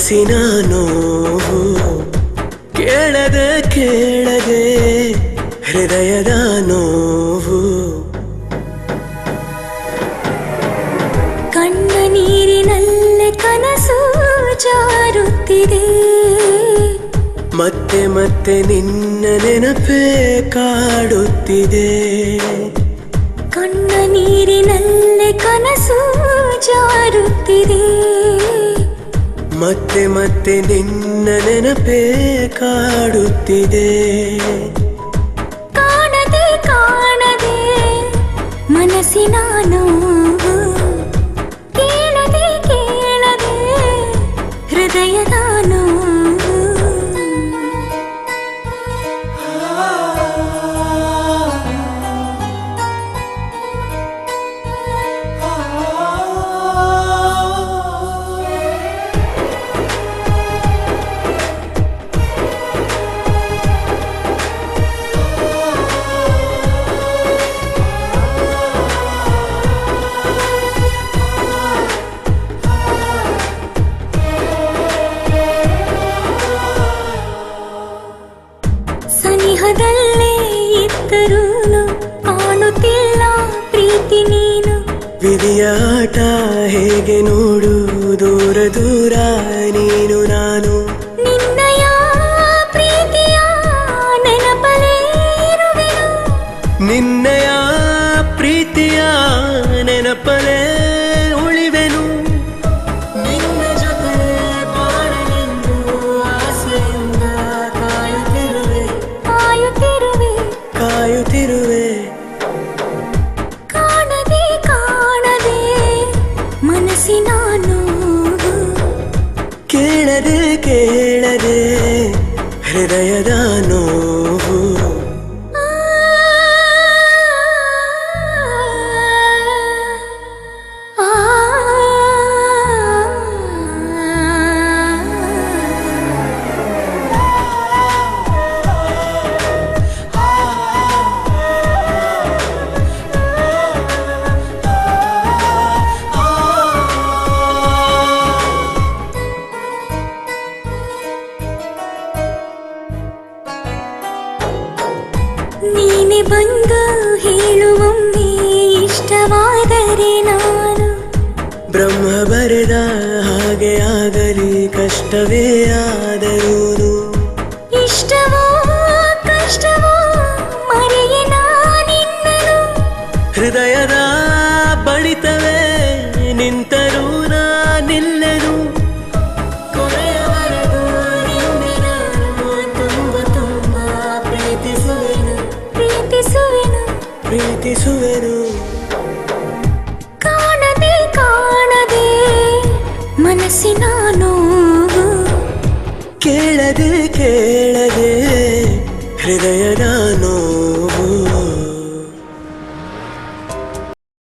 ಮನಸ್ಸಿನ ನೋವು ಕೇಳದೆ ಕೇಳದೆ ಹೃದಯದ ನೋವು ಕಣ್ಣ ನೀರಿನಲ್ಲೇ ಕನಸು ಜಾರುತ್ತಿದೆ ಮತ್ತೆ ಮತ್ತೆ ನಿನ್ನ ನೆನಪೇ ಕಾಡುತ್ತಿದೆ ಕಣ್ಣ ನೀರಿನಲ್ಲೇ ಕನಸು ಜಾರುತ್ತಿದೆ ಮತ್ತೆ ಮತ್ತೆ ನಿನ್ನ ನೆನಪೇ ಕಾಡುತ್ತಿದೆ ಕಾಣದೆ ಕಾಣದೆ ಮನಸ್ಸಿನ ನೋವು ಕೇಳದೆ ಕೇಳದೆ ಹೃದಯದ ನೋವು ಸನಿಹದಲ್ಲೇ ಇದ್ದರೂನು ಕಾಣುತ್ತಿಲ್ಲ ಪ್ರೀತಿ ನೀನು ವಿಧಿಯ ಆಟ ಹೇಗೆ ನೋಡು ದೂರ ದೂರ ನೀನು ನಾನು ನಿನ್ನಯ ಪ್ರೀತಿಯ ನೆನಪಲೇ ಇರುವೆನು ನಿನ್ನಯ ಪ್ರೀತಿಯ ನೆನಪಲೇ ಉಳಿವೆನು ನಿನ್ನ ಜೊತೆ ಬಾಳಲೆಂದು ಆಸೆಯಿಂದ ಕಾಯುತ್ತಿರುವೆ ಕಾಯುತ್ತಿರುವೆ ಕಾಯುತ್ತಿರುವೆ ಕಾಣದೆ ಕಾಣದೆ ಮನಸ್ಸಿನ ನೋವು ಕೇಳದೆ ಕೇಳದೆ ಹೃದಯದ ನೋವು ನೀನೆ ಬಂದು ಹೇಳುವೊಮ್ಮೆ ಇಷ್ಟವಾದರೆ ನಾನು ಬ್ರಹ್ಮ ಬರೆದ ಹಾಗೆ ಆಗಲಿ ಕಷ್ಟವೇ ಆದರೂ ಇಷ್ಟವೋ ಕಷ್ಟವೋ ಮರೆಯೆ ನಾನಿನ್ನನು ಹೃದಯದ ಬಡಿತವೇ ನಿಂತರೂ ನಿಲ್ಲೆನು ಕೊನೆಯವರೆಗೂ ನಿನ್ನೆ ನಾನು ತುಂಬ ತುಂಬ ಪ್ರೀತಿಸುವೆನು ಪ್ರೀತಿಸುವೆನು ಪ್ರೀತಿಸುವೆನು ಕಾಣದೆ ಕಾಣದೆ ಮನಸ್ಸಿನ ನೋವು ಕೇಳದೆ ಕೇಳದೆ ಹೃದಯದ